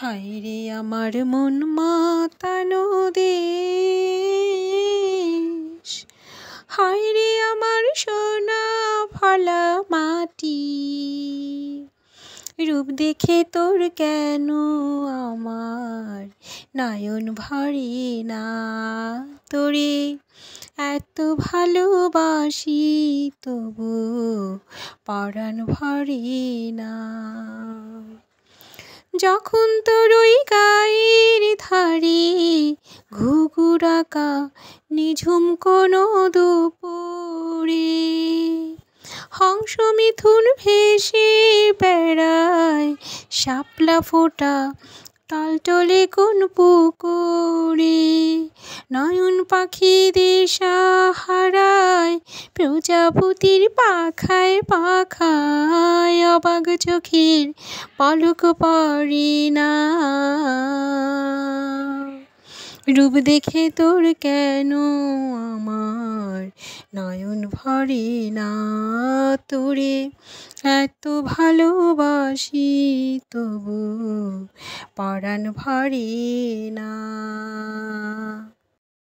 হায়রে আমার মন মাতানো দেশ, হায়রে আমার সোনা ফলা মাটি। রূপ দেখে তোর কেন আমার নয়ন ভরে না, তোরে এত ভালোবাসি তবু পরাণ ভরে না। যখন তোর ওই গায়ের ধারে ঘুঘুরাকা নিঝুম কোনো দুপুরে হংস মিথুন ভেসে বেড়ায়, শাপলা ফোটা টলটলে কোন পুকুরে নয়ন পাখি দিশা হারায়, প্রজাপতির পাখায় পাখায় অবাক চোখের পলক পড়ে না। রূপ দেখে তোর কেন আমার নয়ন ভরে না, তোরে এত ভালোবাসি তবু পরাণ ভরে না।